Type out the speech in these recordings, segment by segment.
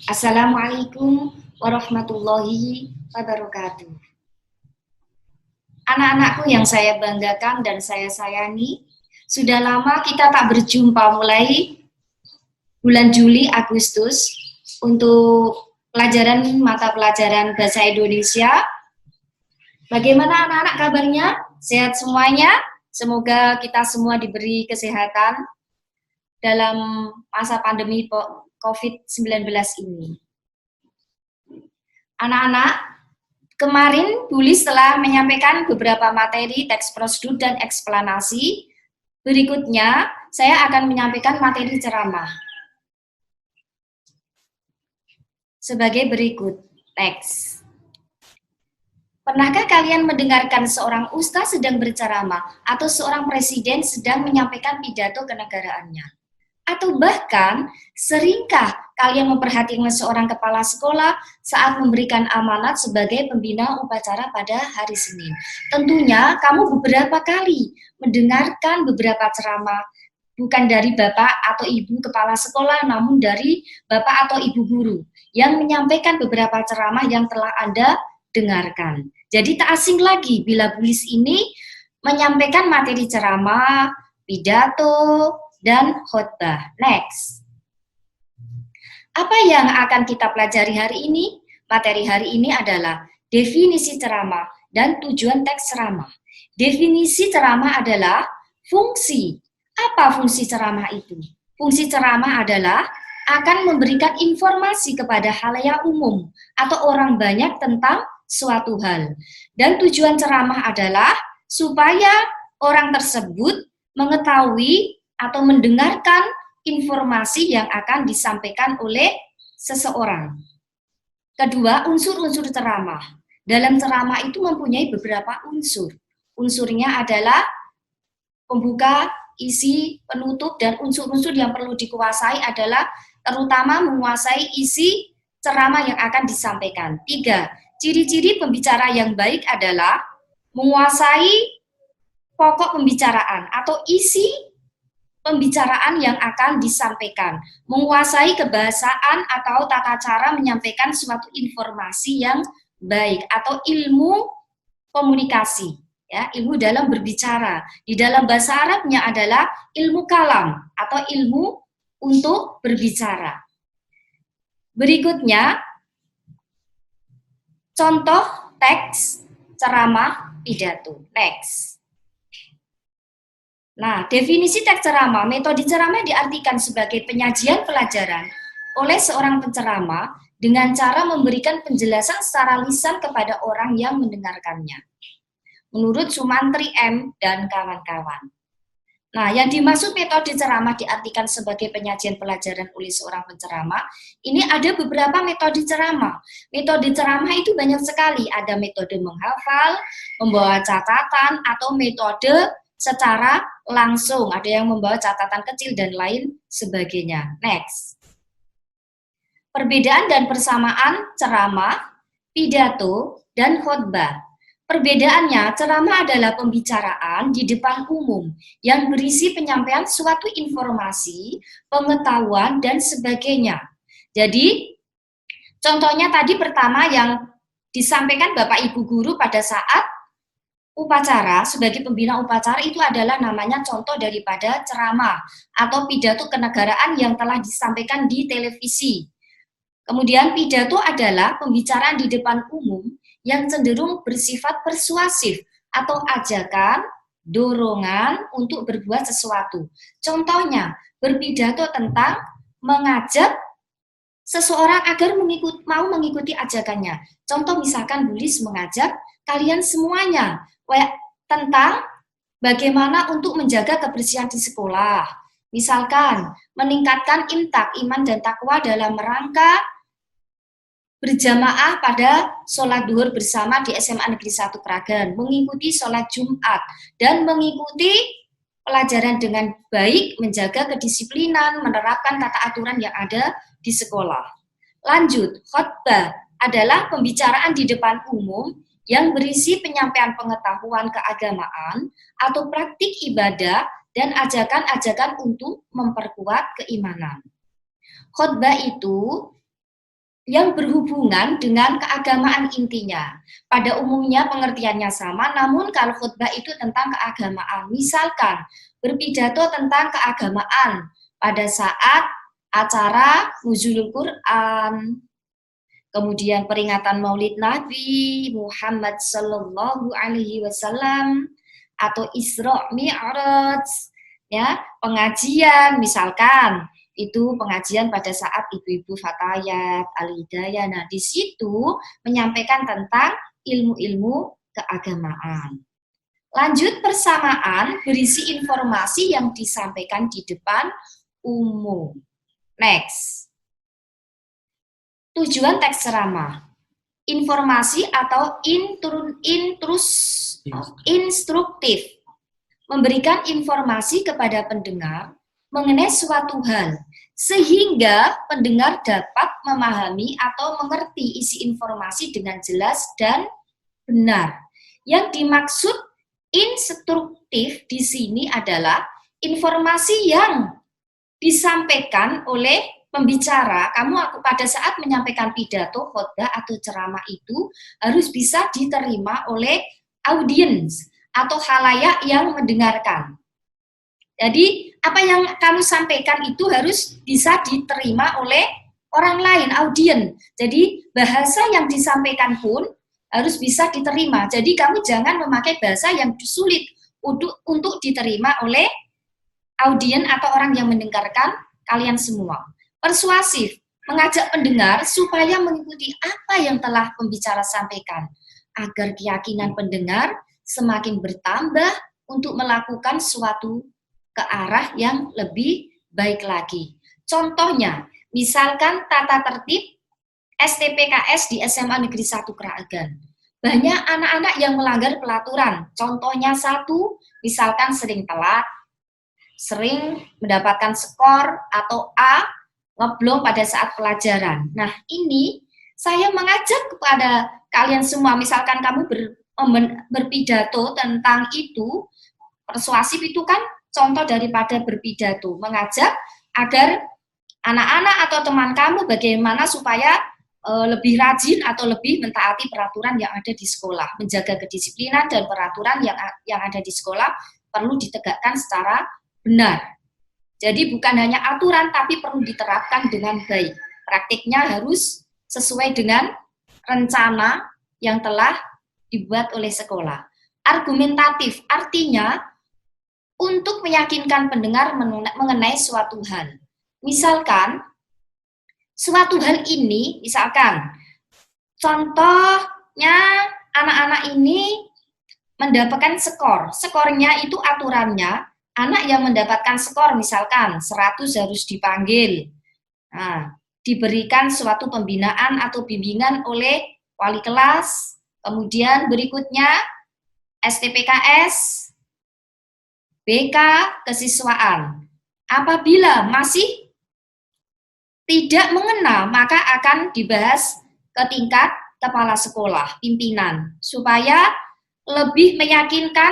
Assalamualaikum warahmatullahi wabarakatuh. Anak-anakku yang saya banggakan dan saya sayangi, sudah lama kita tak berjumpa mulai bulan Juli, Agustus untuk pelajaran mata pelajaran Bahasa Indonesia. Bagaimana anak-anak kabarnya? Sehat semuanya? Semoga kita semua diberi kesehatan dalam masa pandemi COVID-19 ini. Anak-anak, kemarin Bulis telah menyampaikan beberapa materi teks prosedur dan eksplanasi. Berikutnya, saya akan menyampaikan materi ceramah. Sebagai berikut, teks. Pernahkah kalian mendengarkan seorang ustaz sedang berceramah atau seorang presiden sedang menyampaikan pidato kenegaraannya? Atau bahkan, seringkah kalian memperhatikan seorang kepala sekolah saat memberikan amanat sebagai pembina upacara pada hari Senin? Tentunya kamu beberapa kali mendengarkan beberapa ceramah, bukan dari bapak atau ibu kepala sekolah, namun dari bapak atau ibu guru yang menyampaikan beberapa ceramah yang telah Anda dengarkan. Jadi tak asing lagi bila Bulis ini menyampaikan materi ceramah, pidato, dan khotbah. Next. Apa yang akan kita pelajari hari ini? Materi hari ini adalah definisi ceramah dan tujuan teks ceramah. Definisi ceramah adalah fungsi. Apa fungsi ceramah itu? Fungsi ceramah adalah akan memberikan informasi kepada halayak umum atau orang banyak tentang suatu hal. Dan tujuan ceramah adalah supaya orang tersebut mengetahui atau mendengarkan informasi yang akan disampaikan oleh seseorang. Kedua, unsur-unsur ceramah. Dalam ceramah itu mempunyai beberapa unsur. Unsurnya adalah pembuka, isi, penutup, dan unsur-unsur yang perlu dikuasai adalah terutama menguasai isi ceramah yang akan disampaikan. 3. Ciri-ciri pembicara yang baik adalah menguasai pokok pembicaraan atau isi pembicaraan yang akan disampaikan, menguasai kebahasaan atau tata cara menyampaikan suatu informasi yang baik atau ilmu komunikasi, ya, ilmu dalam berbicara. Di dalam bahasa Arabnya adalah ilmu kalam atau ilmu untuk berbicara. Berikutnya, contoh teks ceramah pidato. Next. Nah, definisi teks ceramah, metode ceramah diartikan sebagai penyajian pelajaran oleh seorang penceramah dengan cara memberikan penjelasan secara lisan kepada orang yang mendengarkannya. Menurut Sumantri M. dan kawan-kawan. Nah, yang dimaksud metode ceramah diartikan sebagai penyajian pelajaran oleh seorang penceramah, ini ada beberapa metode ceramah. Metode ceramah itu banyak sekali, ada metode menghafal, membawa catatan, atau metode secara langsung, ada yang membawa catatan kecil dan lain sebagainya. Next. Perbedaan dan persamaan ceramah, pidato, dan khotbah. Perbedaannya, ceramah adalah pembicaraan di depan umum yang berisi penyampaian suatu informasi, pengetahuan, dan sebagainya. Jadi, contohnya tadi pertama yang disampaikan Bapak Ibu Guru pada saat upacara, sebagai pembina upacara itu adalah namanya contoh daripada ceramah atau pidato kenegaraan yang telah disampaikan di televisi. Kemudian pidato adalah pembicaraan di depan umum yang cenderung bersifat persuasif atau ajakan, dorongan untuk berbuat sesuatu. Contohnya, berpidato tentang mengajak seseorang agar mau mengikuti ajakannya. Contoh misalkan Bulis mengajak kalian semuanya tentang bagaimana untuk menjaga kebersihan di sekolah. Misalkan, meningkatkan imtak, iman dan takwa dalam rangka berjamaah pada sholat duhur bersama di SMA Negeri 1 Kragan, mengikuti sholat Jumat, dan mengikuti pelajaran dengan baik, menjaga kedisiplinan, menerapkan tata aturan yang ada di sekolah. Lanjut, khotbah adalah pembicaraan di depan umum yang berisi penyampaian pengetahuan keagamaan atau praktik ibadah dan ajakan-ajakan untuk memperkuat keimanan. Khotbah itu yang berhubungan dengan keagamaan intinya. Pada umumnya pengertiannya sama, namun kalau khutbah itu tentang keagamaan. Misalkan berpidato tentang keagamaan pada saat acara nuzulul Quran, kemudian peringatan Maulid Nabi Muhammad Sallallahu Alaihi Wasallam, atau Isra Mi'raj, ya, pengajian misalkan itu pengajian pada saat ibu-ibu Fatayat, Al-Hidayah. Nah, di situ menyampaikan tentang ilmu-ilmu keagamaan. Lanjut, persamaan berisi informasi yang disampaikan di depan umum. Next. Tujuan teks ceramah. Informasi atau instruktif. Memberikan informasi kepada pendengar mengenai suatu hal, sehingga pendengar dapat memahami atau mengerti isi informasi dengan jelas dan benar. Yang dimaksud instruktif di sini adalah informasi yang disampaikan oleh pembicara. Kamu pada saat menyampaikan pidato, khotbah atau ceramah itu harus bisa diterima oleh audiens atau khalayak yang mendengarkan. Jadi apa yang kamu sampaikan itu harus bisa diterima oleh orang lain, audiens. Jadi bahasa yang disampaikan pun harus bisa diterima. Jadi kamu jangan memakai bahasa yang sulit untuk diterima oleh audiens atau orang yang mendengarkan kalian semua. Persuasif, mengajak pendengar supaya mengikuti apa yang telah pembicara sampaikan, agar keyakinan pendengar semakin bertambah untuk melakukan suatu ke arah yang lebih baik lagi. Contohnya, misalkan tata tertib STPKS di SMA Negeri 1 Kragan. Banyak anak-anak yang melanggar pelaturan. Contohnya satu, misalkan sering telat, sering mendapatkan skor atau A, ngeblong pada saat pelajaran. Nah, ini saya mengajak kepada kalian semua, misalkan kamu berpidato tentang itu, persuasif itu kan contoh daripada berpidato, mengajak agar anak-anak atau teman kamu bagaimana supaya lebih rajin atau lebih mentaati peraturan yang ada di sekolah, menjaga kedisiplinan dan peraturan yang ada di sekolah perlu ditegakkan secara benar. Jadi bukan hanya aturan, tapi perlu diterapkan dengan baik. Praktiknya harus sesuai dengan rencana yang telah dibuat oleh sekolah. Argumentatif, artinya untuk meyakinkan pendengar mengenai suatu hal. Misalkan, suatu hal ini, misalkan, contohnya anak-anak ini mendapatkan skor. Skornya itu aturannya, anak yang mendapatkan skor misalkan 100 harus dipanggil. Nah, diberikan suatu pembinaan atau bimbingan oleh wali kelas. Kemudian berikutnya STPKS, BK kesiswaan. Apabila masih tidak mengena, maka akan dibahas ke tingkat kepala sekolah, pimpinan, supaya lebih meyakinkan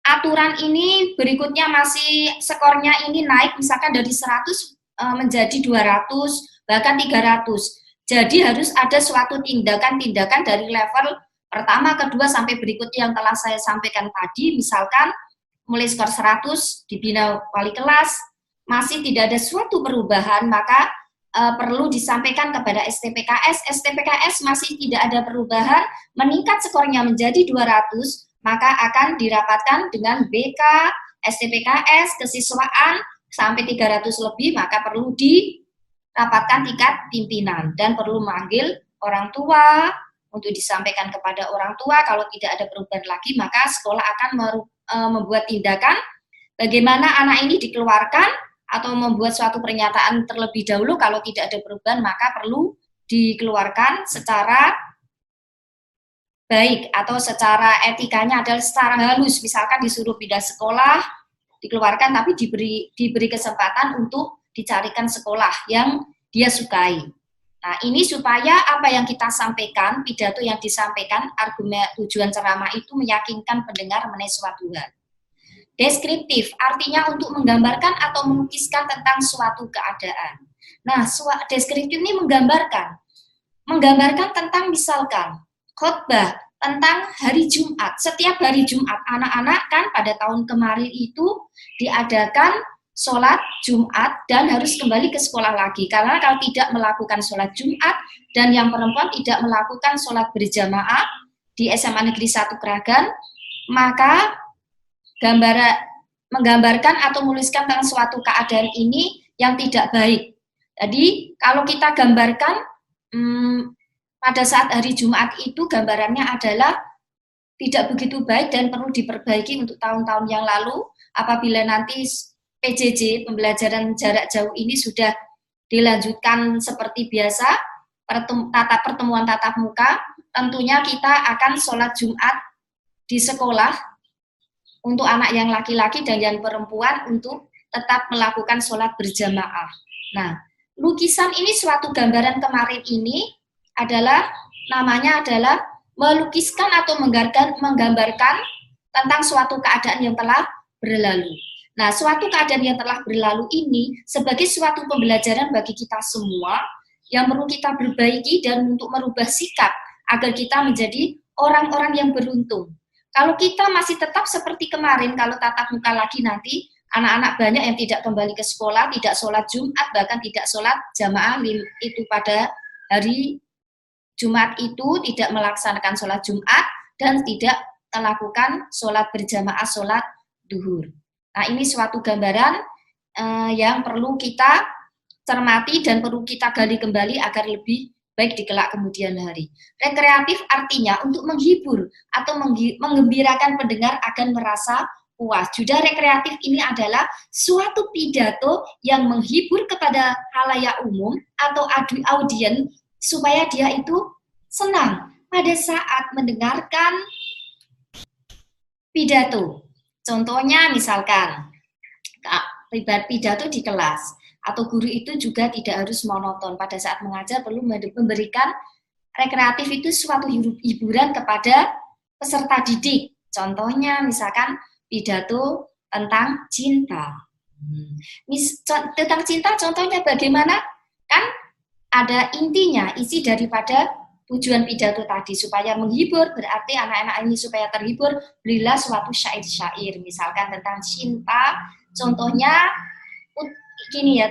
aturan ini berikutnya masih skornya ini naik misalkan dari 100 menjadi 200 bahkan 300. Jadi harus ada suatu tindakan-tindakan dari level pertama, kedua sampai berikutnya yang telah saya sampaikan tadi. Misalkan mulai skor 100 dibina wali kelas masih tidak ada suatu perubahan, maka perlu disampaikan kepada STPKS. STPKS masih tidak ada perubahan, meningkat skornya menjadi 200, maka akan dirapatkan dengan BK, STPKS, kesiswaan sampai 300 lebih, maka perlu dirapatkan tingkat pimpinan dan perlu memanggil orang tua untuk disampaikan kepada orang tua. Kalau tidak ada perubahan lagi, maka sekolah akan membuat tindakan bagaimana anak ini dikeluarkan atau membuat suatu pernyataan terlebih dahulu. Kalau tidak ada perubahan, maka perlu dikeluarkan secara baik atau secara etikanya adalah secara halus. Misalkan disuruh pindah sekolah, dikeluarkan, tapi diberi kesempatan untuk dicarikan sekolah yang dia sukai. Nah, ini supaya apa yang kita sampaikan, pidato yang disampaikan, argumen tujuan ceramah itu meyakinkan pendengar mengenai suatu hal. Deskriptif, artinya untuk menggambarkan atau melukiskan tentang suatu keadaan. Nah, deskriptif ini menggambarkan. menggambarkan tentang misalkan khotbah tentang hari Jumat. Setiap hari Jumat, anak-anak kan pada tahun kemarin itu diadakan sholat Jumat dan harus kembali ke sekolah lagi. Karena kalau tidak melakukan sholat Jumat dan yang perempuan tidak melakukan sholat berjamaah di SMA Negeri 1 Kragan, maka menggambarkan atau menuliskan tentang suatu keadaan ini yang tidak baik. Jadi kalau kita gambarkan pada saat hari Jumat itu gambarannya adalah tidak begitu baik dan perlu diperbaiki untuk tahun-tahun yang lalu. Apabila nanti PJJ, pembelajaran jarak jauh ini sudah dilanjutkan seperti biasa, pertemuan tatap muka, tentunya kita akan sholat Jumat di sekolah untuk anak yang laki-laki dan yang perempuan untuk tetap melakukan sholat berjamaah. Nah, lukisan ini suatu gambaran kemarin ini adalah namanya adalah melukiskan atau menggambarkan tentang suatu keadaan yang telah berlalu. Nah, suatu keadaan yang telah berlalu ini sebagai suatu pembelajaran bagi kita semua yang perlu kita perbaiki dan untuk merubah sikap agar kita menjadi orang-orang yang beruntung. Kalau kita masih tetap seperti kemarin, kalau tatap muka lagi nanti, anak-anak banyak yang tidak kembali ke sekolah, tidak sholat Jumat, bahkan tidak sholat jamaah itu pada hari Jumat itu tidak melaksanakan sholat Jumat dan tidak melakukan sholat berjamaah, sholat duhur. Nah, ini suatu gambaran yang perlu kita cermati dan perlu kita gali kembali agar lebih baik di kelak kemudian hari. Rekreatif artinya untuk menghibur atau menggembirakan pendengar agar merasa puas. Juga rekreatif ini adalah suatu pidato yang menghibur kepada khalayak umum atau audiens supaya dia itu senang pada saat mendengarkan pidato. Contohnya misalkan pidato di kelas atau guru itu juga tidak harus monoton pada saat mengajar, perlu memberikan rekreatif itu suatu hiburan kepada peserta didik. Contohnya misalkan pidato tentang cinta. Tentang cinta contohnya bagaimana? Kan ada intinya, isi daripada tujuan pidato tadi supaya menghibur, berarti anak-anak ini supaya terhibur, berilah suatu syair-syair misalkan tentang cinta. Contohnya gini ya,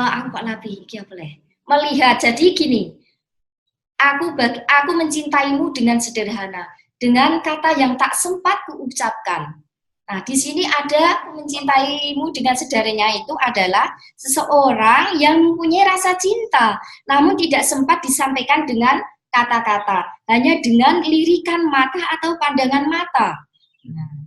aku kok nabi iki boleh melihat. Jadi gini, aku mencintaimu dengan sederhana, dengan kata yang tak sempat kuucapkan. Nah, di sini ada mencintaimu dengan sederhana itu adalah seseorang yang mempunyai rasa cinta, namun tidak sempat disampaikan dengan kata-kata, hanya dengan lirikan mata atau pandangan mata. Nah,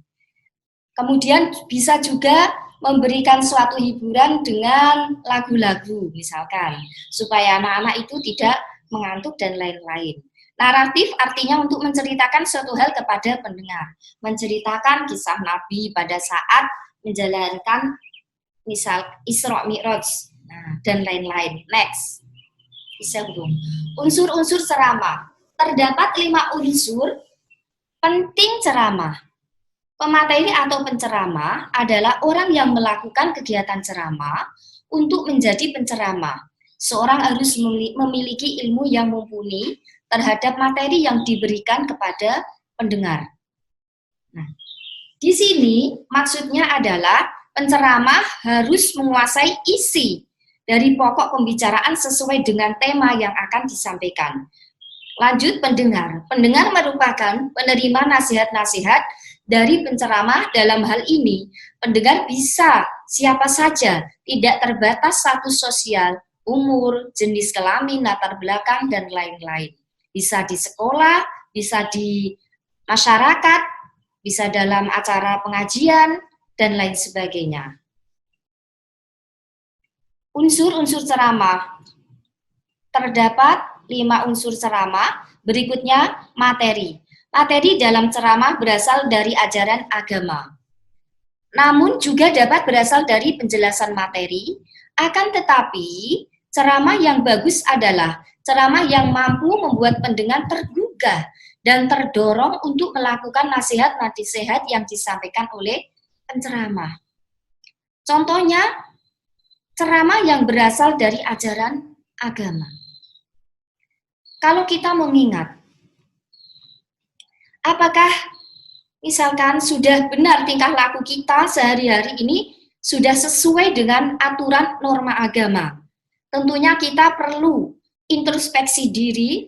kemudian bisa juga memberikan suatu hiburan dengan lagu-lagu, misalkan, supaya anak-anak itu tidak mengantuk dan lain-lain. Naratif artinya untuk menceritakan suatu hal kepada pendengar, menceritakan kisah Nabi pada saat menjalankan misal Isra Mi'raj, dan lain-lain. Next, bisa belum? Unsur-unsur ceramah. Terdapat 5 unsur penting ceramah. Pemateri atau penceramah adalah orang yang melakukan kegiatan ceramah untuk menjadi penceramah. Seorang harus memiliki ilmu yang mumpuni terhadap materi yang diberikan kepada pendengar. Nah, di sini maksudnya adalah penceramah harus menguasai isi dari pokok pembicaraan sesuai dengan tema yang akan disampaikan. Lanjut pendengar. Pendengar merupakan penerima nasihat-nasihat dari penceramah. Dalam hal ini, pendengar bisa siapa saja, tidak terbatas status sosial, umur, jenis kelamin, latar belakang, dan lain-lain. Bisa di sekolah, bisa di masyarakat, bisa dalam acara pengajian, dan lain sebagainya. Unsur-unsur ceramah. Terdapat 5 unsur ceramah, berikutnya materi. Materi dalam ceramah berasal dari ajaran agama. Namun juga dapat berasal dari penjelasan materi, akan tetapi ceramah yang bagus adalah ceramah yang mampu membuat pendengar tergugah dan terdorong untuk melakukan nasihat-nasihat yang disampaikan oleh penceramah. Contohnya, ceramah yang berasal dari ajaran agama. Kalau kita mengingat, apakah misalkan sudah benar tingkah laku kita sehari-hari ini sudah sesuai dengan aturan norma agama? Tentunya kita perlu introspeksi diri,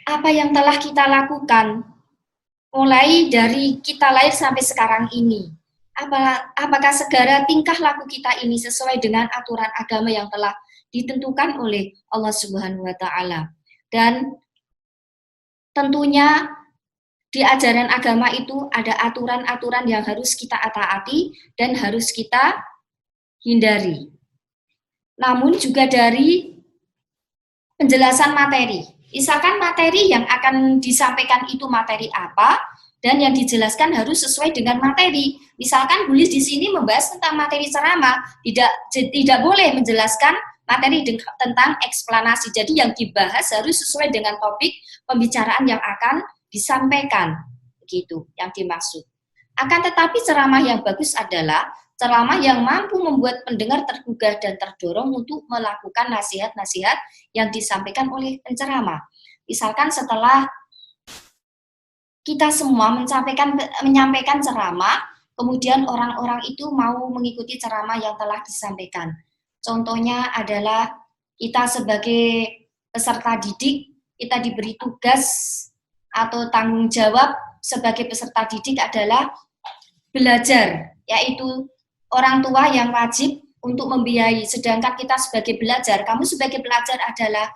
apa yang telah kita lakukan mulai dari kita lahir sampai sekarang ini. Apakah segala tingkah laku kita ini sesuai dengan aturan agama yang telah ditentukan oleh Allah Subhanahu wa taala. Dan tentunya di ajaran agama itu ada aturan-aturan yang harus kita taati dan harus kita hindari. Namun juga dari penjelasan materi. Misalkan materi yang akan disampaikan itu materi apa, dan yang dijelaskan harus sesuai dengan materi. Misalkan Bulis di sini membahas tentang materi ceramah, tidak boleh menjelaskan materi tentang eksplanasi. Jadi yang dibahas harus sesuai dengan topik pembicaraan yang akan disampaikan, begitu yang dimaksud. Akan tetapi ceramah yang bagus adalah ceramah yang mampu membuat pendengar tergugah dan terdorong untuk melakukan nasihat-nasihat yang disampaikan oleh penceramah. Misalkan setelah kita semua menyampaikan ceramah, kemudian orang-orang itu mau mengikuti ceramah yang telah disampaikan. Contohnya adalah kita sebagai peserta didik, kita diberi tugas atau tanggung jawab sebagai peserta didik adalah belajar, yaitu orang tua yang wajib untuk membiayai, sedangkan kita sebagai belajar, kamu sebagai pelajar adalah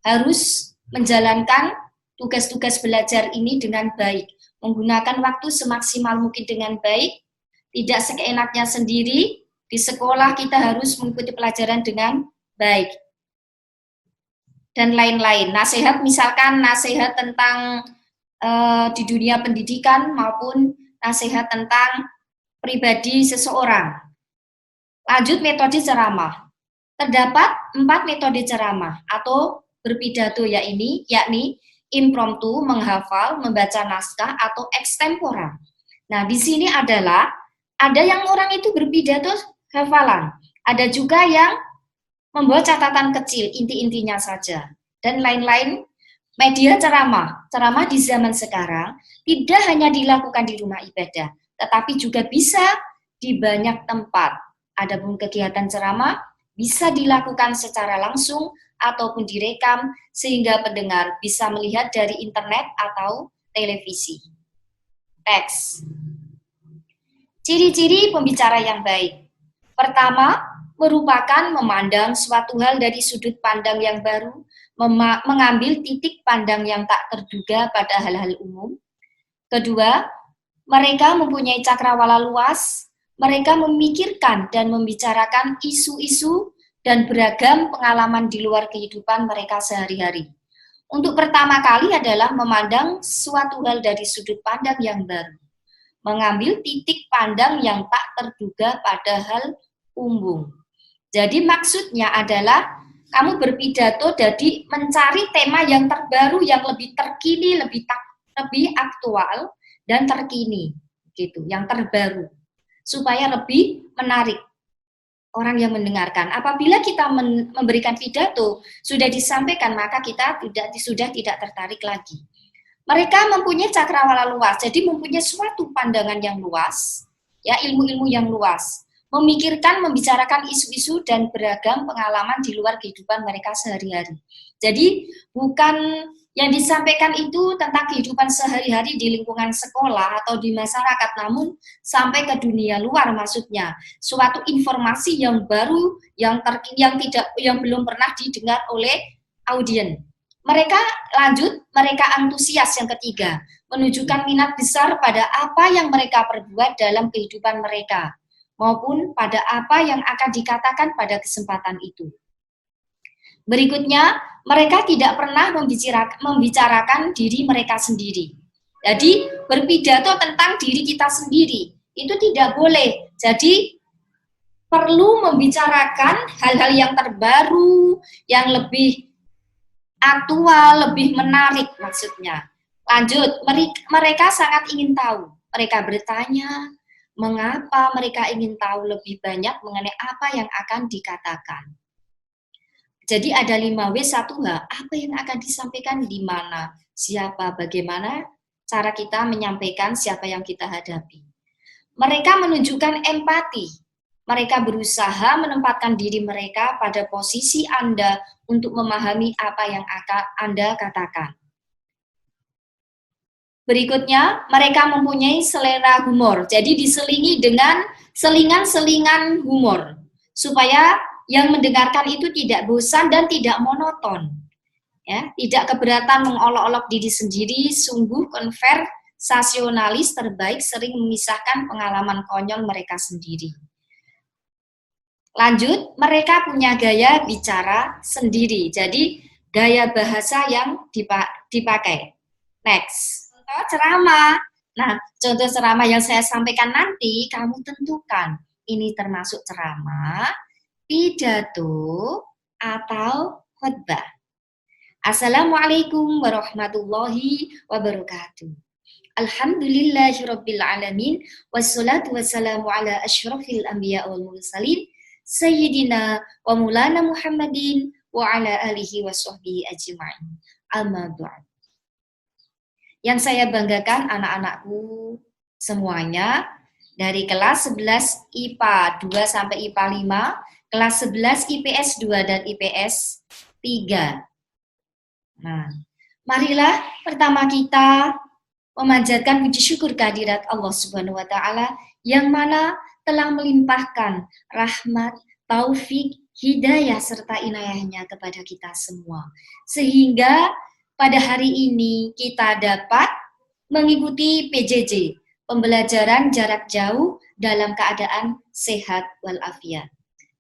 harus menjalankan tugas-tugas belajar ini dengan baik, menggunakan waktu semaksimal mungkin dengan baik, tidak seenaknya sendiri. Di sekolah kita harus mengikuti pelajaran dengan baik, dan lain-lain. Nasihat, misalkan nasihat tentang di dunia pendidikan maupun nasihat tentang pribadi seseorang. Lanjut metode ceramah. Terdapat 4 metode ceramah atau berpidato, yakni impromptu, menghafal, membaca naskah, atau extempora. Nah, di sini ada yang orang itu berpidato hafalan, ada juga yang membawa catatan kecil, inti-intinya saja, dan lain-lain. Media ceramah di zaman sekarang tidak hanya dilakukan di rumah ibadah, tetapi juga bisa di banyak tempat. Adapun kegiatan ceramah bisa dilakukan secara langsung ataupun direkam sehingga pendengar bisa melihat dari internet atau televisi. Teks. Ciri-ciri pembicara yang baik. Pertama, merupakan memandang suatu hal dari sudut pandang yang baru, mengambil titik pandang yang tak terduga pada hal-hal umum. Kedua, mereka mempunyai cakrawala luas, mereka memikirkan dan membicarakan isu-isu dan beragam pengalaman di luar kehidupan mereka sehari-hari. Untuk pertama kali adalah memandang suatu hal dari sudut pandang yang baru, mengambil titik pandang yang tak terduga pada hal umum. Jadi maksudnya adalah kamu berpidato jadi mencari tema yang terbaru, yang lebih terkini, lebih aktual dan terkini, gitu, yang terbaru, supaya lebih menarik orang yang mendengarkan. Apabila kita memberikan pidato sudah disampaikan, maka kita sudah tidak tertarik lagi. Mereka mempunyai cakrawala luas, jadi mempunyai suatu pandangan yang luas, ya, ilmu-ilmu yang luas, memikirkan, membicarakan isu-isu dan beragam pengalaman di luar kehidupan mereka sehari-hari. Jadi bukan yang disampaikan itu tentang kehidupan sehari-hari di lingkungan sekolah atau di masyarakat, namun sampai ke dunia luar, maksudnya suatu informasi yang baru, yang belum pernah didengar oleh audiens. Mereka antusias. Yang ketiga, menunjukkan minat besar pada apa yang mereka perbuat dalam kehidupan mereka, maupun pada apa yang akan dikatakan pada kesempatan itu. Berikutnya, mereka tidak pernah membicarakan diri mereka sendiri. Jadi, berpidato tentang diri kita sendiri, itu tidak boleh. Jadi, perlu membicarakan hal-hal yang terbaru, yang lebih aktual, lebih menarik maksudnya. Lanjut, mereka sangat ingin tahu. Mereka bertanya, mengapa mereka ingin tahu lebih banyak mengenai apa yang akan dikatakan. Jadi ada 5W, 1H. Apa yang akan disampaikan, di mana, siapa, bagaimana cara kita menyampaikan siapa yang kita hadapi. Mereka menunjukkan empati. Mereka berusaha menempatkan diri mereka pada posisi Anda untuk memahami apa yang akan Anda katakan. Berikutnya, mereka mempunyai selera humor. Jadi diselingi dengan selingan-selingan humor. Supaya yang mendengarkan itu tidak bosan dan tidak monoton. Ya, tidak keberatan mengolok-olok diri sendiri, sungguh konversasionalis terbaik sering memisahkan pengalaman konyol mereka sendiri. Lanjut, mereka punya gaya bicara sendiri. Jadi, gaya bahasa yang dipakai. Next. Ceramah. Nah, contoh ceramah yang saya sampaikan nanti, kamu tentukan. Ini termasuk ceramah, pidato, atau khutbah. Assalamualaikum warahmatullahi wabarakatuh. Alhamdulillahirabbil alamin, wassalatu wassalamu ala asyrafil anbiya wal mursalin, sayyidina wa maulana Muhammadin wa ala alihi wa sahbihi ajma'in. Amma ba'd. Yang saya banggakan anak-anakku semuanya dari kelas 11 IPA 2 sampai IPA 5, kelas 11 IPS 2 dan IPS 3. Nah, marilah pertama kita memanjatkan puji syukur kehadirat Allah Subhanahu wa taala yang mana telah melimpahkan rahmat, taufik, hidayah serta inayahnya kepada kita semua. Sehingga pada hari ini kita dapat mengikuti PJJ, pembelajaran jarak jauh dalam keadaan sehat walafiat.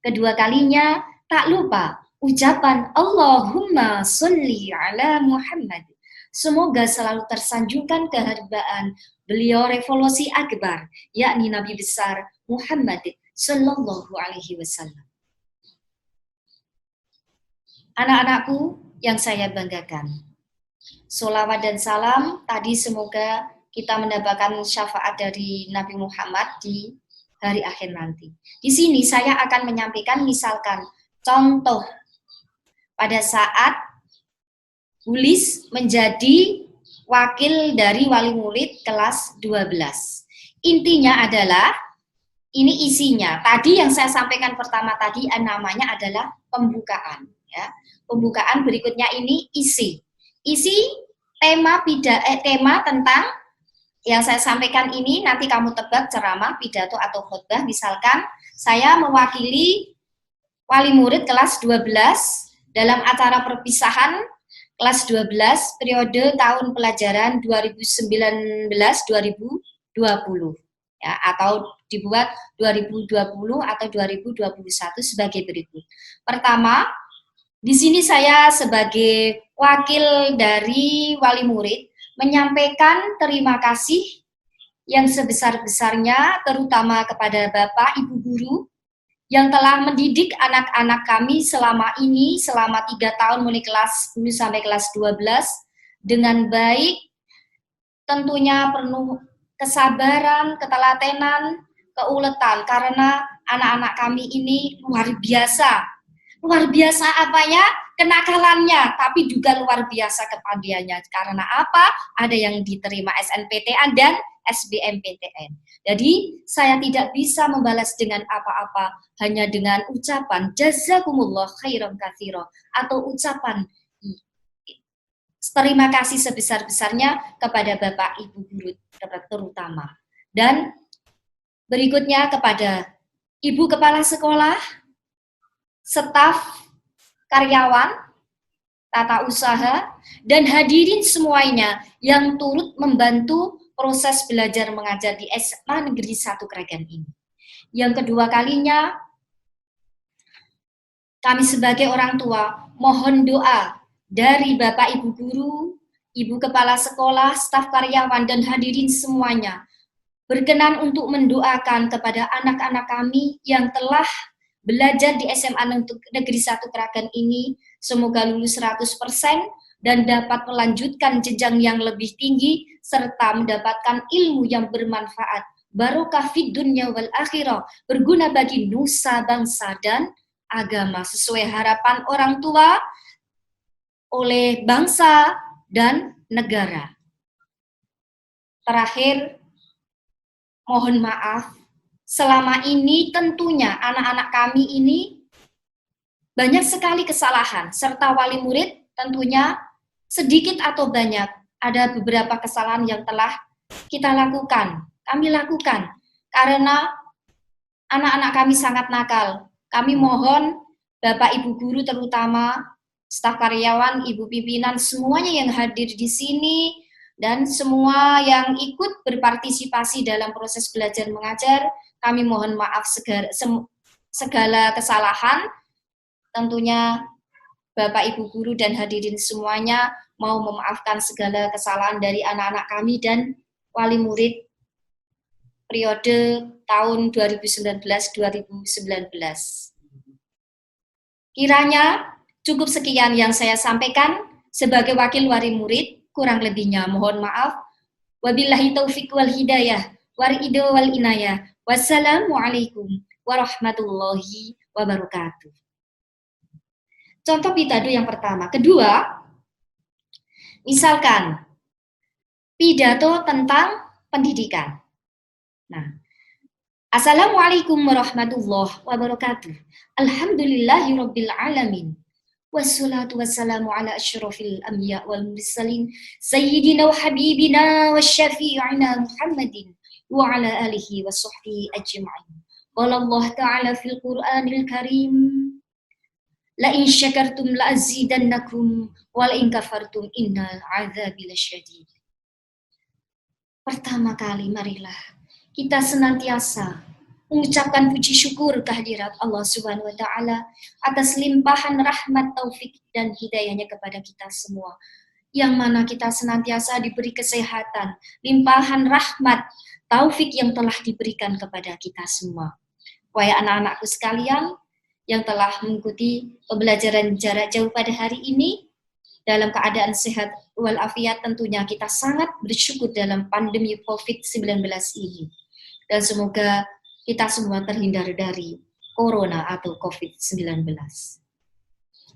Kedua kalinya tak lupa ucapan Allahumma sholli ala Muhammad. Semoga selalu tersanjungkan keharbaan beliau revolusi akbar, yakni Nabi besar Muhammad sallallahu alaihi wasallam. Anak-anakku yang saya banggakan, sholawat dan salam tadi semoga kita mendapatkan syafaat dari Nabi Muhammad di hari akhir nanti. Di sini saya akan menyampaikan misalkan contoh pada saat Bulis menjadi wakil dari wali murid kelas 12. Intinya adalah, ini isinya. Tadi yang saya sampaikan pertama tadi namanya adalah pembukaan. Ya. Pembukaan berikutnya ini isi. Isi tema tentang yang saya sampaikan ini, nanti kamu tebak ceramah, pidato, atau khutbah. Misalkan saya mewakili wali murid kelas 12 dalam acara perpisahan kelas 12 periode tahun pelajaran 2019-2020 ya, atau dibuat 2020 atau 2021 sebagai berikut. Pertama, di sini saya sebagai wakil dari wali murid menyampaikan terima kasih yang sebesar-besarnya terutama kepada Bapak Ibu guru yang telah mendidik anak-anak kami selama 3 tahun mulai kelas 10 sampai kelas 12 dengan baik, tentunya penuh kesabaran, ketelatenan, keuletan, karena anak-anak kami ini luar biasa. Luar biasa apanya? Kenakalannya, tapi juga luar biasa kepandaiannya. Karena apa? Ada yang diterima SNPTN dan SBMPTN. Jadi saya tidak bisa membalas dengan apa-apa, hanya dengan ucapan jazakumullah khairan katsira atau ucapan terima kasih sebesar-besarnya kepada Bapak Ibu guru terutama. Dan berikutnya kepada Ibu Kepala Sekolah, staf, karyawan, tata usaha, dan hadirin semuanya yang turut membantu proses belajar mengajar di SMA Negeri 1 Kragan ini. Yang kedua kalinya, kami sebagai orang tua mohon doa dari Bapak Ibu guru, Ibu Kepala Sekolah, staf karyawan, dan hadirin semuanya berkenan untuk mendoakan kepada anak-anak kami yang telah belajar di SMA Negeri 1 Kragan ini, semoga lulus 100% dan dapat melanjutkan jenjang yang lebih tinggi, serta mendapatkan ilmu yang bermanfaat, barokah fid dunya wal akhirah, berguna bagi nusa bangsa dan agama sesuai harapan orang tua, oleh bangsa dan negara. Terakhir, mohon maaf, selama ini tentunya anak-anak kami ini banyak sekali kesalahan, serta wali murid tentunya sedikit atau banyak ada beberapa kesalahan yang telah kita lakukan, kami lakukan, karena anak-anak kami sangat nakal. Kami mohon Bapak Ibu guru terutama, staf karyawan, Ibu pimpinan, semuanya yang hadir di sini, dan semua yang ikut berpartisipasi dalam proses belajar mengajar, kami mohon maaf segala kesalahan. Tentunya Bapak Ibu guru dan hadirin semuanya mau memaafkan segala kesalahan dari anak-anak kami dan wali murid periode tahun 2019-2019. Kiranya cukup sekian yang saya sampaikan sebagai wakil wali murid, kurang lebihnya mohon maaf. Wabillahi taufiq wal hidayah, wal inayah. Wassalamualaikum warahmatullahi wabarakatuh. Contoh pidato yang pertama. Kedua, misalkan pidato tentang pendidikan. Nah, Assalamualaikum warahmatullahi wabarakatuh. Alhamdulillahirabbil alamin. Wassalatu wassalamu ala asyrafil anbiya wal mursalin sayyidina wa habibina wasyafi'ina Muhammadin wa ala alihi wa sahbihi ajma'in. Qala Allah ta'ala fil Qur'anil Karim, la in syakartum la azidannakum wa la in kafartum innal 'adzabi lasyadid. Pertama kali marilah kita senantiasa mengucapkan puji syukur kehadirat Allah Subhanahu wa taala atas limpahan rahmat, taufik dan hidayahnya kepada kita semua. Yang mana kita senantiasa diberi kesehatan, limpahan rahmat, taufik yang telah diberikan kepada kita semua. Wahai anak-anakku sekalian yang telah mengikuti pembelajaran jarak jauh pada hari ini dalam keadaan sehat walafiat, tentunya kita sangat bersyukur dalam pandemi COVID-19 ini. Dan semoga kita semua terhindar dari corona atau COVID-19.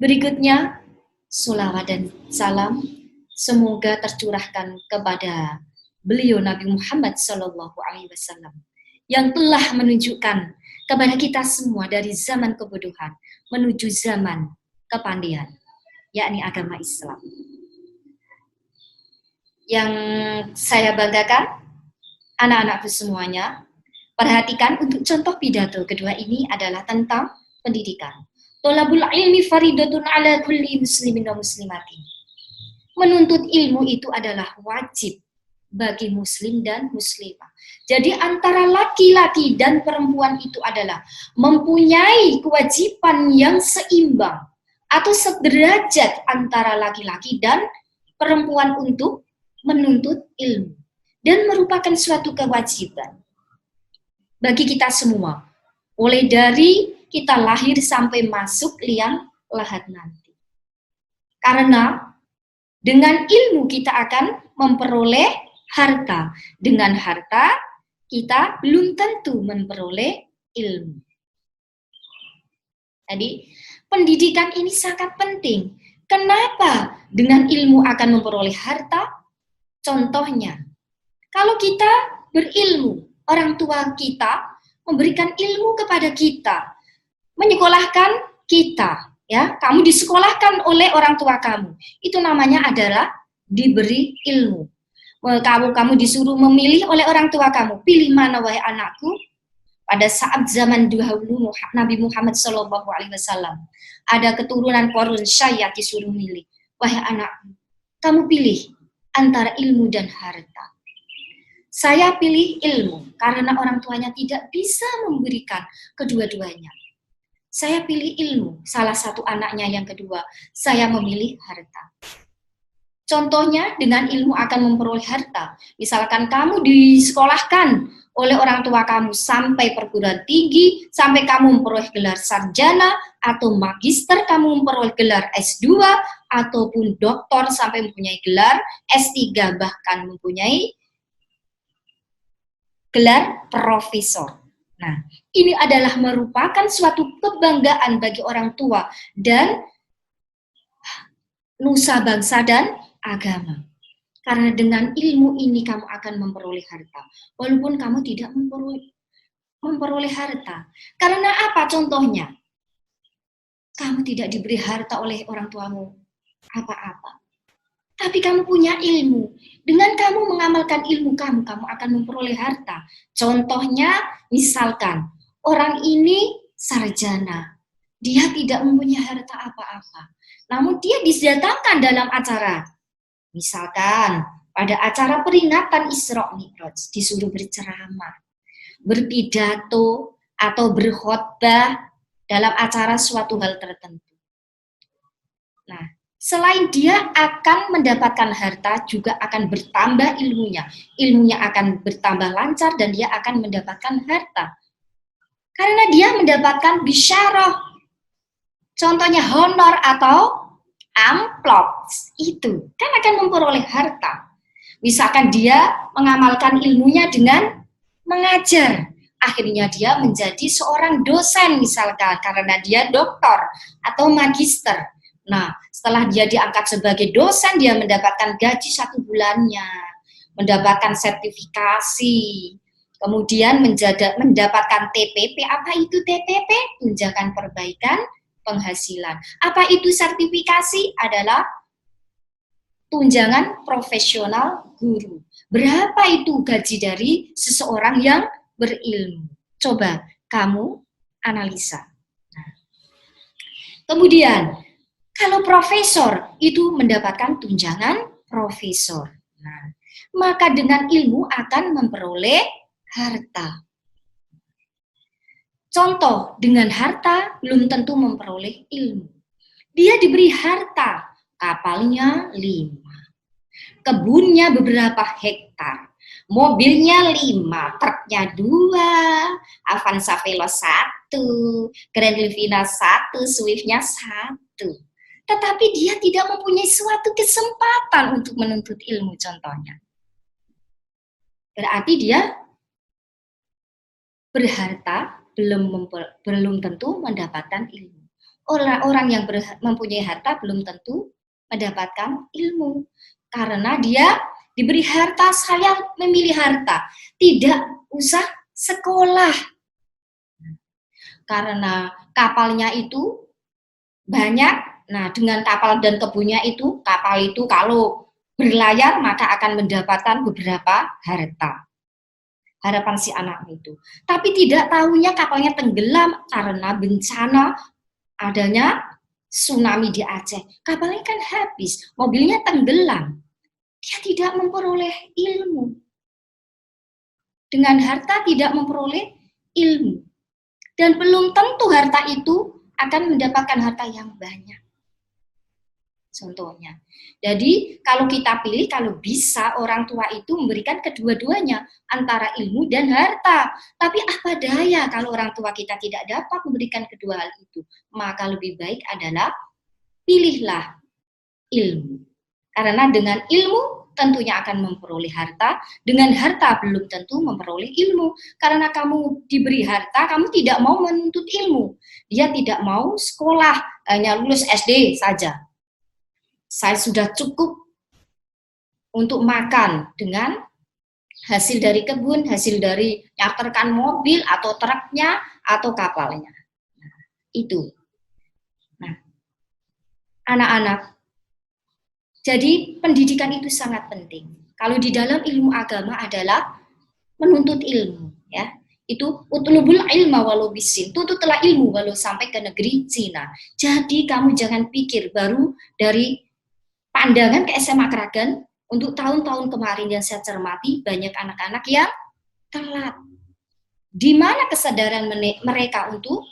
Berikutnya, sholawat dan salam semoga tercurahkan kepada beliau Nabi Muhammad SAW yang telah menunjukkan kepada kita semua dari zaman kebodohan menuju zaman kepandaian, yakni agama Islam. Yang saya banggakan, anak-anakku semuanya, perhatikan untuk contoh pidato kedua ini adalah tentang pendidikan. Tolabul ilmi faridatun ala kulli muslimin wa muslimatin. Menuntut ilmu itu adalah wajib bagi muslim dan muslimah. Jadi antara laki-laki dan perempuan itu adalah mempunyai kewajiban yang seimbang atau sederajat antara laki-laki dan perempuan untuk menuntut ilmu. Dan merupakan suatu kewajiban bagi kita semua, mulai dari kita lahir sampai masuk liang lahat nanti. Karena dengan ilmu kita akan memperoleh harta. Dengan harta kita belum tentu memperoleh ilmu. Jadi pendidikan ini sangat penting. Kenapa dengan ilmu akan memperoleh harta? Contohnya, kalau kita berilmu, orang tua kita memberikan ilmu kepada kita, menyekolahkan kita, ya, kamu disekolahkan oleh orang tua kamu, itu namanya adalah diberi ilmu. Kamu disuruh memilih oleh orang tua kamu, pilih mana wahai anakku. Pada saat zaman dahulu Nabi Muhammad SAW ada keturunan Qurun Syayat disuruh milih, wahai anakku, kamu pilih antara ilmu dan harta. Saya pilih ilmu karena orang tuanya tidak bisa memberikan kedua-duanya. Saya pilih ilmu, salah satu anaknya yang kedua, saya memilih harta. Contohnya dengan ilmu akan memperoleh harta. Misalkan kamu disekolahkan oleh orang tua kamu sampai perguruan tinggi, sampai kamu memperoleh gelar sarjana atau magister, kamu memperoleh gelar S2 ataupun doktor sampai mempunyai gelar S3, bahkan mempunyai gelar profesor. Nah, ini adalah merupakan suatu kebanggaan bagi orang tua dan nusa bangsa dan agama. Karena dengan ilmu ini kamu akan memperoleh harta, walaupun kamu tidak memperoleh harta. Karena apa contohnya? Kamu tidak diberi harta oleh orang tuamu apa-apa. Tapi kamu punya ilmu. Dengan kamu mengamalkan ilmu kamu, kamu akan memperoleh harta. Contohnya, misalkan, orang ini sarjana. Dia tidak mempunyai harta apa-apa. Namun dia didatangkan dalam acara. Misalkan, pada acara peringatan Isra Mi'raj, disuruh berceramah, berpidato, atau berkhotbah dalam acara suatu hal tertentu. Nah, selain dia akan mendapatkan harta, juga akan bertambah ilmunya. Ilmunya akan bertambah lancar dan dia akan mendapatkan harta. Karena dia mendapatkan bisyarah. Contohnya honor atau amplop. Itu kan akan memperoleh harta. Misalkan dia mengamalkan ilmunya dengan mengajar. Akhirnya dia menjadi seorang dosen misalkan karena dia doktor atau magister. Nah, setelah dia diangkat sebagai dosen, dia mendapatkan gaji 1 bulannya, mendapatkan sertifikasi, kemudian mendapatkan TPP. Apa itu TPP? Tunjangan perbaikan penghasilan. Apa itu sertifikasi? Adalah tunjangan profesional guru. Berapa itu gaji dari seseorang yang berilmu? Coba kamu analisa. Nah, kemudian, kalau profesor itu mendapatkan tunjangan profesor. Nah, maka dengan ilmu akan memperoleh harta. Contoh, dengan harta belum tentu memperoleh ilmu. Dia diberi harta, kapalnya 5, kebunnya beberapa hektar, mobilnya 5, truknya 2, Avanza Veloz 1, Grand Livina 1, Swiftnya 1. Tetapi dia tidak mempunyai suatu kesempatan untuk menuntut ilmu contohnya. Berarti dia berharta belum tentu mendapatkan ilmu. Orang yang mempunyai harta belum tentu mendapatkan ilmu. Karena dia diberi harta, saya memilih harta. Tidak usah sekolah. Karena kapalnya itu banyak. Nah, dengan kapal dan kebunnya itu, kapal itu kalau berlayar maka akan mendapatkan beberapa harta. Harapan si anak itu. Tapi tidak tahunya kapalnya tenggelam karena bencana adanya tsunami di Aceh. Kapalnya kan habis, mobilnya tenggelam. Dia tidak memperoleh ilmu. Dengan harta tidak memperoleh ilmu. Dan belum tentu harta itu akan mendapatkan harta yang banyak. Contohnya. Jadi kalau kita pilih, kalau bisa orang tua itu memberikan kedua-duanya, antara ilmu dan harta. Tapi apa daya kalau orang tua kita tidak dapat memberikan kedua hal itu, maka lebih baik adalah pilihlah ilmu. Karena dengan ilmu tentunya akan memperoleh harta, dengan harta belum tentu memperoleh ilmu. Karena kamu diberi harta, kamu tidak mau menuntut ilmu. Dia tidak mau sekolah, hanya lulus SD saja. Saya sudah cukup untuk makan dengan hasil dari kebun, hasil dari nyarterkan mobil atau truknya atau kapalnya. Nah, itu. Nah, anak-anak, jadi pendidikan itu sangat penting. Kalau di dalam ilmu agama adalah menuntut ilmu, ya. Itu utlubul ilma walau bisin, tuntutlah ilmu walau sampai ke negeri Cina. Jadi kamu jangan pikir baru dari pandangan ke SMA Kragen, untuk tahun-tahun kemarin yang saya cermati, banyak anak-anak yang telat. Di mana kesadaran mereka untuk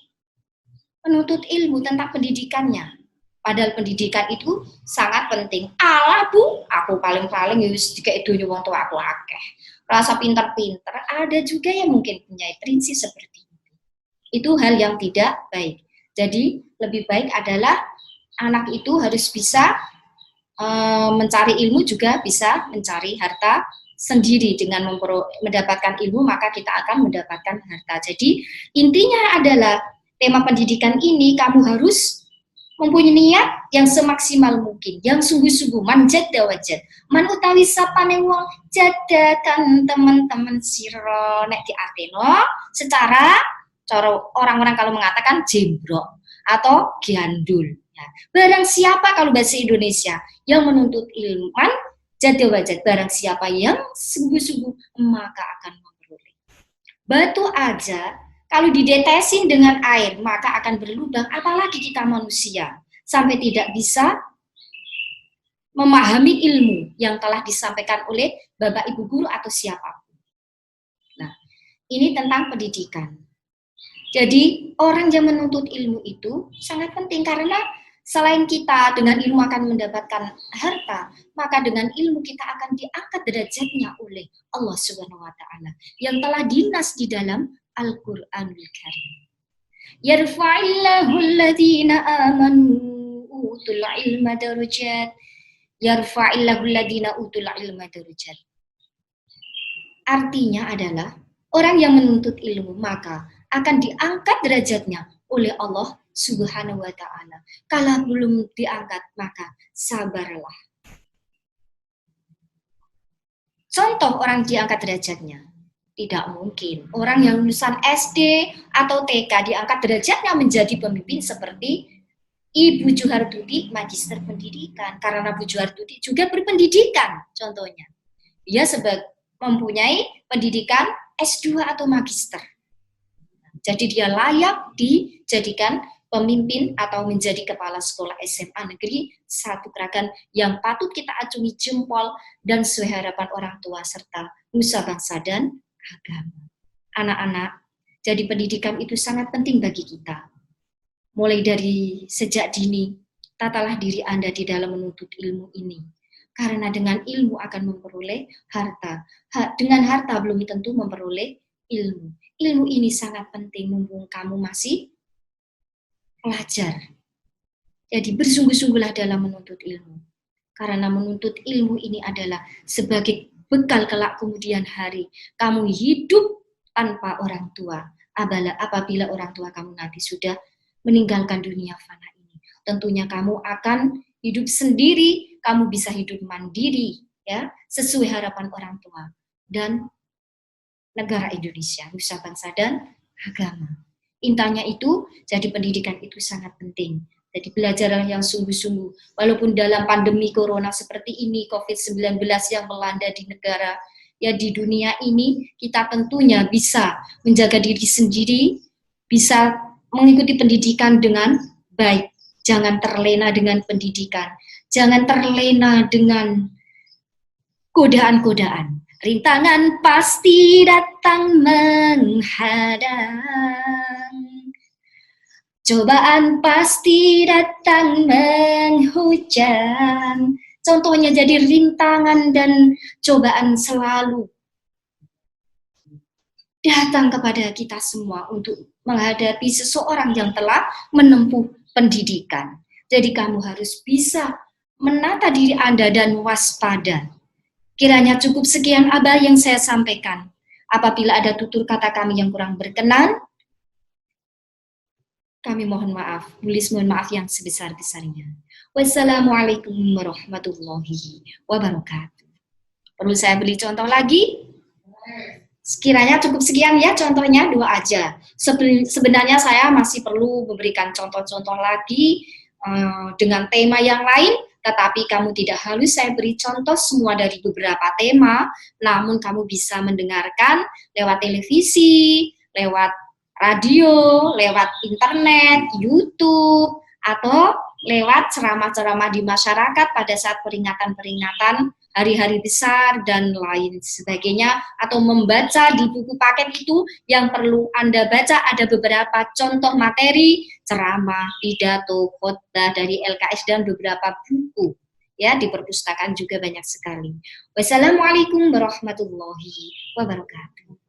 menuntut ilmu tentang pendidikannya? Padahal pendidikan itu sangat penting. Alah bu, aku paling-paling jika itu wong tua aku akeh. Rasa pinter-pinter, ada juga yang mungkin punya prinsip seperti itu. Itu hal yang tidak baik. Jadi lebih baik adalah anak itu harus bisa mencari ilmu, juga bisa mencari harta sendiri dengan mendapatkan ilmu, maka kita akan mendapatkan harta. Jadi intinya adalah tema pendidikan ini kamu harus mempunyai niat yang semaksimal mungkin, yang sungguh-sungguh, manjada wajad. Man utawi sapane wong jadakan teman-teman sira nek diarteno secara cara orang-orang kalau mengatakan jembrok atau giandul. Ya. Barang siapa kalau bahasa Indonesia yang menuntut ilmu, man jada wajad, barang siapa yang sungguh-sungguh maka akan memperoleh. Batu aja kalau didetesin dengan air, maka akan berlubang, apalagi kita manusia, sampai tidak bisa memahami ilmu yang telah disampaikan oleh Bapak Ibu Guru atau siapapun. Nah, ini tentang pendidikan. Jadi, orang yang menuntut ilmu itu sangat penting, karena selain kita dengan ilmu akan mendapatkan harta, maka dengan ilmu kita akan diangkat derajatnya oleh Allah Subhanahu wa Ta'ala yang telah dinas di dalam Al-Quranul Karim. Yarfa'illahu alladhina amanu utul ilma darajat. Yarfa'illahu alladhina utul ilma darajat. Artinya adalah orang yang menuntut ilmu maka akan diangkat derajatnya oleh Allah Subhanahu wa Ta'ala. Kalau belum diangkat maka sabarlah. Contoh orang diangkat derajatnya. Tidak mungkin. Orang yang lulusan SD atau TK diangkat derajatnya menjadi pemimpin seperti Ibu Juhartuti, magister pendidikan. Karena Bu Juhartuti juga berpendidikan, contohnya. Dia mempunyai pendidikan S2 atau magister. Jadi dia layak dijadikan pemimpin atau menjadi kepala sekolah SMA Negeri 1 Kragan yang patut kita acungi jempol dan sesuai harapan orang tua serta nusa bangsa dan agama. Anak-anak, jadi pendidikan itu sangat penting bagi kita. Mulai dari sejak dini, tatalah diri Anda di dalam menuntut ilmu ini. Karena dengan ilmu akan memperoleh harta. Dengan harta belum tentu memperoleh ilmu. Ilmu ini sangat penting mumpung kamu masih pelajar. Jadi bersungguh-sungguhlah dalam menuntut ilmu. Karena menuntut ilmu ini adalah sebagai bekal kelak kemudian hari kamu hidup tanpa orang tua apabila orang tua kamu nanti sudah meninggalkan dunia fana ini. Tentunya kamu akan hidup sendiri, kamu bisa hidup mandiri ya, sesuai harapan orang tua dan negara Indonesia, nusa bangsa dan agama. Intinya itu, jadi pendidikan itu sangat penting. Jadi belajarlah yang sungguh-sungguh. Walaupun dalam pandemi corona seperti ini, COVID-19 yang melanda di negara, ya di dunia ini, kita tentunya bisa menjaga diri sendiri, bisa mengikuti pendidikan dengan baik. Jangan terlena dengan pendidikan. Jangan terlena dengan godaan-godaan. Rintangan pasti datang menghadang. Cobaan pasti datang menghujam. Contohnya jadi rintangan dan cobaan selalu datang kepada kita semua untuk menghadapi seseorang yang telah menempuh pendidikan. Jadi kamu harus bisa menata diri Anda dan waspada. Kiranya cukup sekian Abah yang saya sampaikan. Apabila ada tutur kata kami yang kurang berkenan, kami mohon maaf, mohon maaf yang sebesar-besarnya. Wassalamualaikum warahmatullahi wabarakatuh. Perlu saya beri contoh lagi? Sekiranya cukup sekian ya, contohnya 2 aja. Sebenarnya saya masih perlu memberikan contoh-contoh lagi dengan tema yang lain, tetapi kamu tidak harus saya beri contoh semua dari beberapa tema, namun kamu bisa mendengarkan lewat televisi, lewat radio, lewat internet, YouTube, atau lewat ceramah-ceramah di masyarakat pada saat peringatan-peringatan hari-hari besar dan lain sebagainya, atau membaca di buku paket itu yang perlu Anda baca. Ada beberapa contoh materi, ceramah, pidato, khotbah dari LKS dan beberapa buku. Ya, di perpustakaan juga banyak sekali. Wassalamualaikum warahmatullahi wabarakatuh.